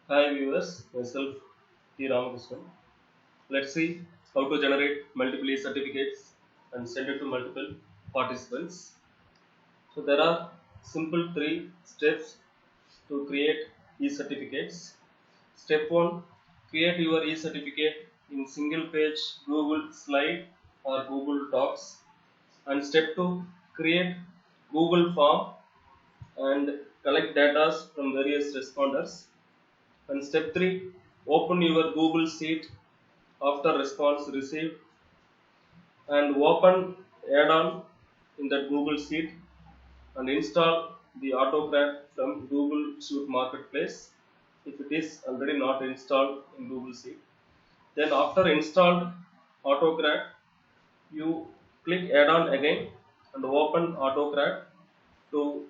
Hi viewers, myself T. Ramakrishnan. Let's see how to generate multiple e-certificates and send it to multiple participants. So there are simple three steps to create e-certificates. Step 1. Create your e-certificate in single page Google slide or Google Docs. And step 2. Create Google form and collect data from various responders. And step 3, open your Google Sheet after response received and open add-on in that Google Sheet and install the AutoCAD from Google Sheet Marketplace if it is already not installed in Google Sheet. Then after installed AutoCAD, you click add-on again and open AutoCAD to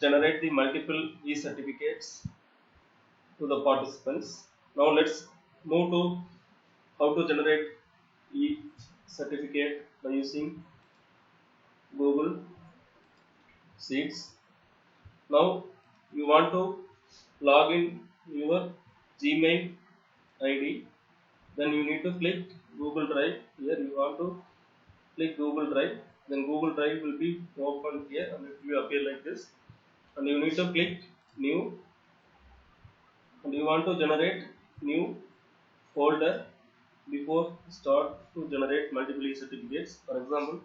generate the multiple e-certificates to the participants. Now let's move to how to generate e-certificate by using Google Sheets. Now you want to log in your Gmail ID, then you need to click Google Drive. Here you want to click Google Drive, then Google Drive will be open here and it will appear like this. And you need to click New and you want to generate new folder before start to generate multiple e-certificates. For example,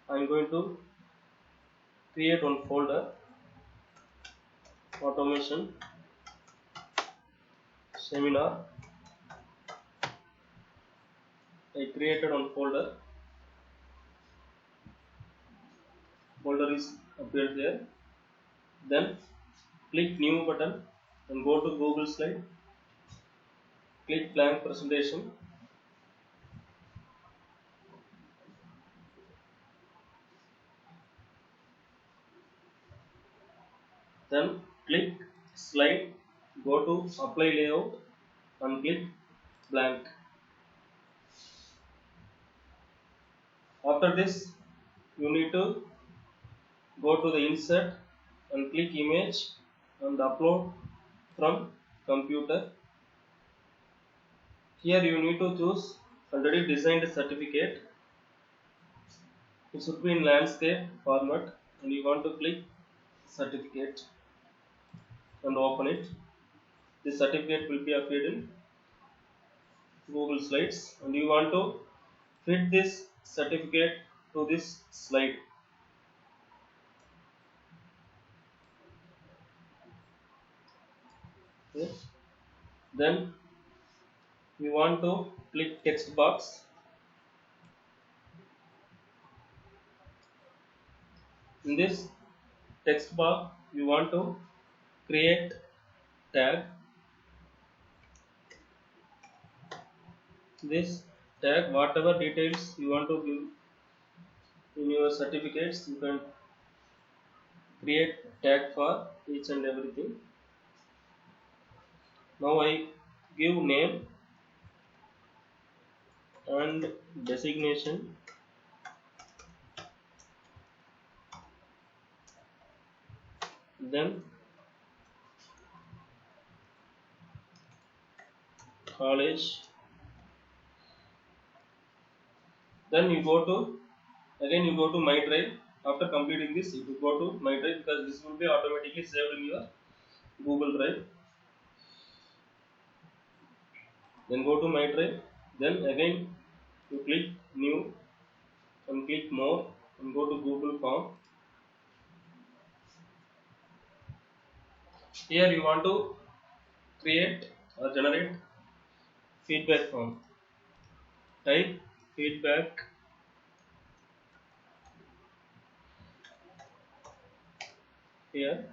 I am going to create one folder automation seminar. I created one folder is appeared there. Then click new button and go to Google slide, click blank presentation, then click slide, go to apply layout and click blank. After this you need to go to the insert and click image and upload from computer. Here you need to choose already designed certificate. It should be in landscape format and you want to click certificate and open it. This certificate will be appeared in Google Slides and you want to fit this certificate to this slide. Okay. Then you want to click text box. In this text box you want to create tag. This tag, whatever details you want to give in your certificates, you can create tag for each and everything. Now I give name and designation, then college, then you go to my drive. After completing this you go to my drive because this will be automatically saved in your Google Drive. Then go to my drive, then again you click new and click more and go to Google form. Here you want to create or generate feedback form. Type feedback here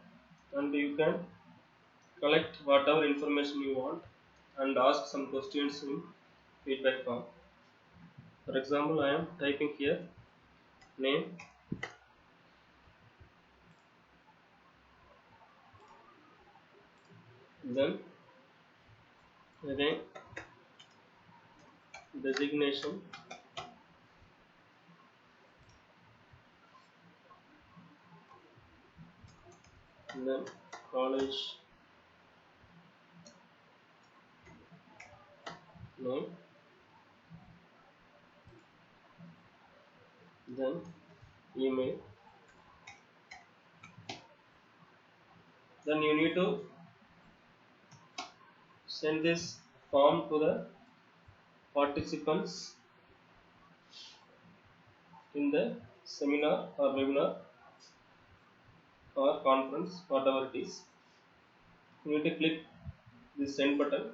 and you can collect whatever information you want and ask some questions in feedback form. For example, I am typing here name, then again designation, then college, name, then email. Then you need to send this form to the participants in the seminar or webinar or conference, whatever it is. You need to click the send button,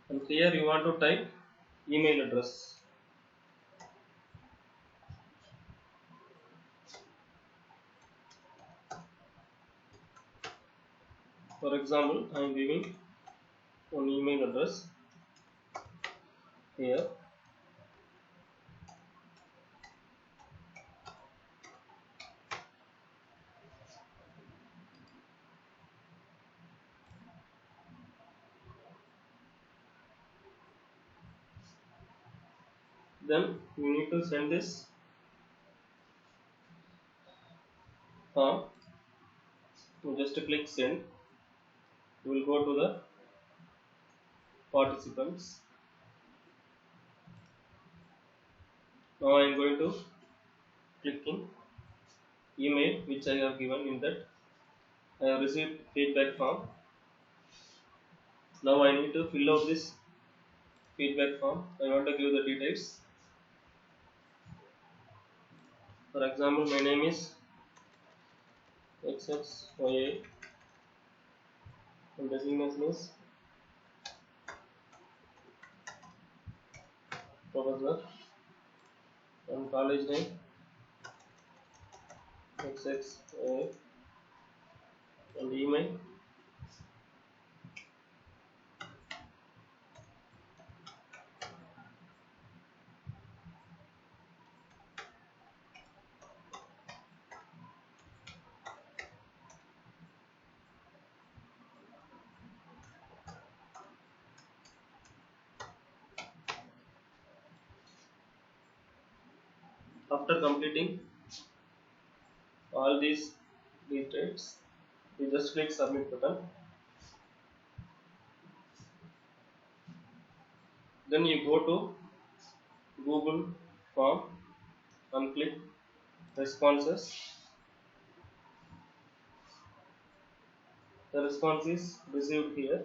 and here you want to type email address. For example, I am giving one email address here. Then you need to send this form. You just click send. You will go to the participants. Now I am going to clicking email which I have given. In that I have received feedback form. Now I need to fill out this feedback form. I want to give the details. For example, my name is XXYA and designation is professor, and college name XXYA, and email. After completing all these details, you just click submit button. Then you go to Google form and click responses. The response is received here.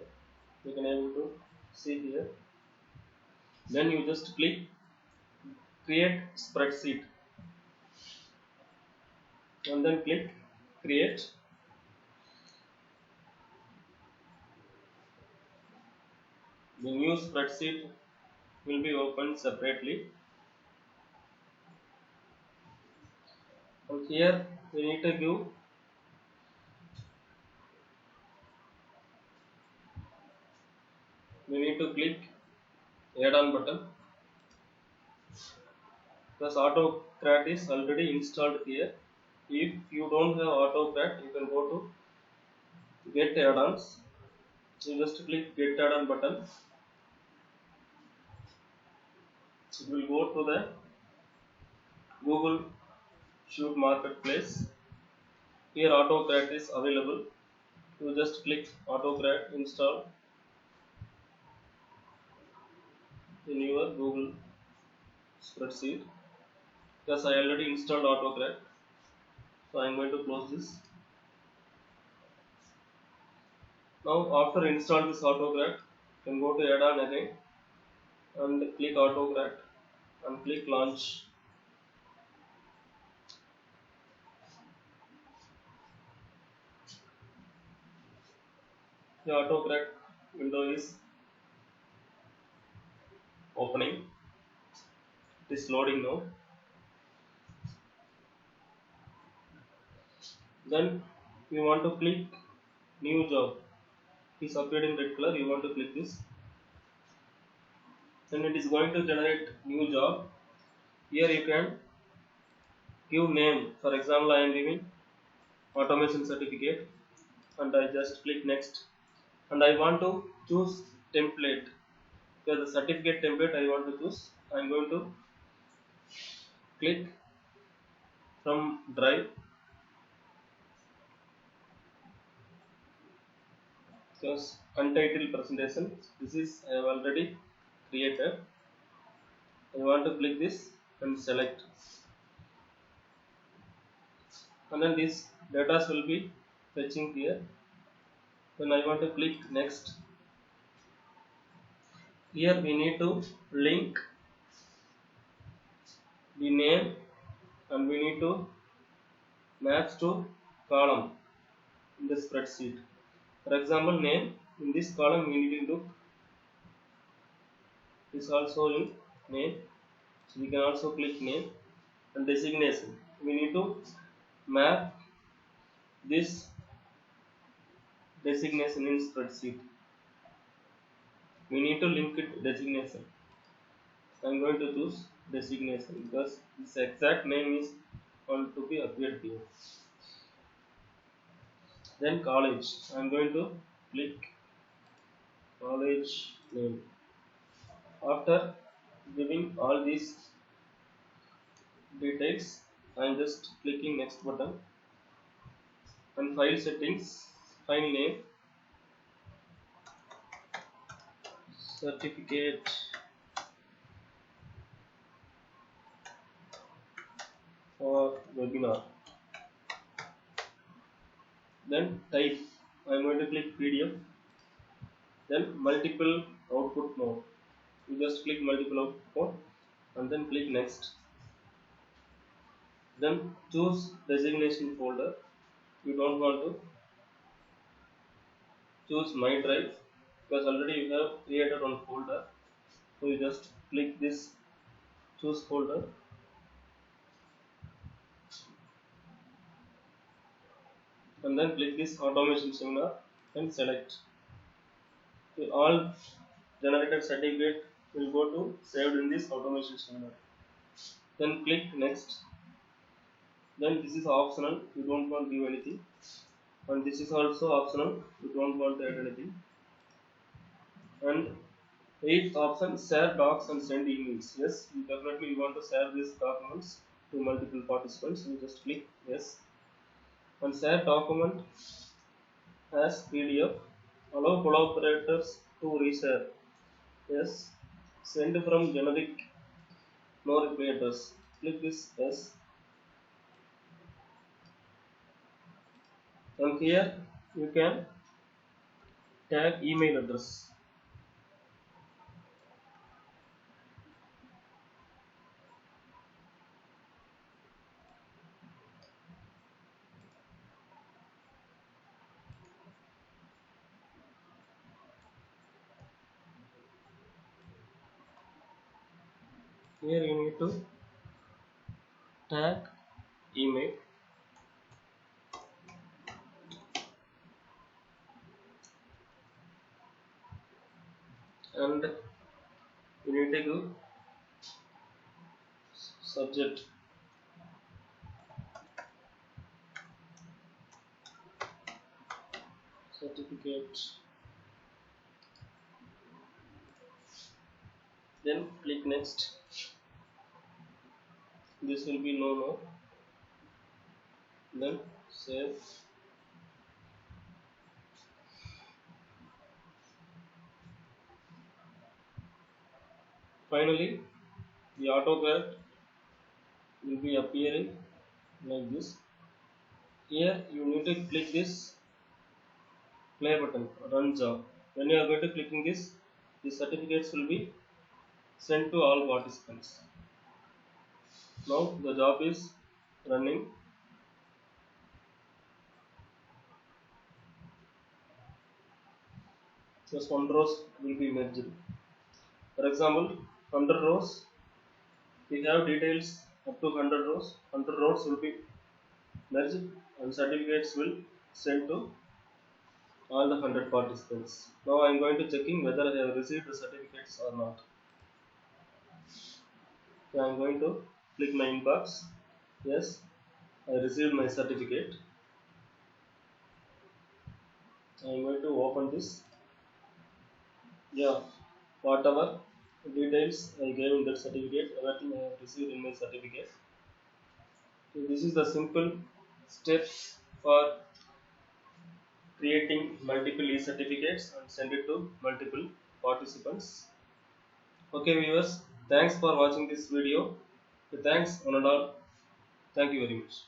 You can able to see here. Then you just click create spreadsheet and then click create. The new spreadsheet will be opened separately, and here we need to give click add-on button, because AutoCAD is already installed here. If you don't have AutoCAD, you can go to get add-ons. You just click get add-on button. It will go to the Google Shoot Marketplace. Here AutoCAD is available. You just click AutoCAD install in your Google spreadsheet. Because I already installed AutoCAD, so I am going to close this. Now after install this AutoCAD, you can go to add-on again and click AutoCAD and click launch. The AutoCAD window is opening. It is loading now. Then you want to click new job. It is appeared in red color. You want to click this. Then it is going to generate new job. Here you can give name. For example, I am giving automation certificate, and I just click next. And I want to choose template. Because the certificate template I want to choose. I am going to click from drive Because untitled presentation, this is I have already created. I want to click this and select, and then this data will be fetching here. Then I want to click next. Here we need to link the name and we need to match to column in the spreadsheet. For example, name, in this column we need to look is also in name, so we can also click name. And designation, we need to map this designation in spreadsheet. We need to link it designation. I'm going to choose designation because this exact name is going to be appeared here. Then college, I'm going to click college name. After giving all these details, I'm just clicking next button, and file settings, file name, certificate for webinar. Then type, I'm going to click PDF. Then multiple output mode, you just click multiple output mode and then click next. Then choose designation folder. You don't want to choose my drive because already you have created one folder, so you just click this choose folder, and then click this automation seminar and select. So all generated certificate will go to saved in this automation seminar. Then click next. Then this is optional, you don't want to give anything, and this is also optional, you don't want to add anything. And eighth option, share docs and send emails. Yes, you definitely want to share these documents to multiple participants. You just click yes. And share document as PDF. Allow collaborators to reshare. Yes. Send from generic, no reply address. Click this yes. And here you can tag email address. Here you need to tag email, and you need to give subject certificate. Then click next. This will be no. Then save. Finally, the AutoCAD will be appearing like this. Here you need to click this play button, run job. When you are going to clicking this, the certificates will be sent to all participants. Now the job is running. Just one rows will be merged. For example, 100 rows, we have details up to 100 rows. 100 rows will be merged and certificates will send to all the 100 participants. Now I am going to checking whether I have received the certificates or not. So I am going to click my inbox. Yes, I received my certificate. I am going to open this. Yeah, whatever details I gave in that certificate, everything I have received in my certificate. So this is the simple steps for creating multiple e-certificates and send it to multiple participants. Okay viewers, thanks for watching this video. Thanks one and all. Thank you very much.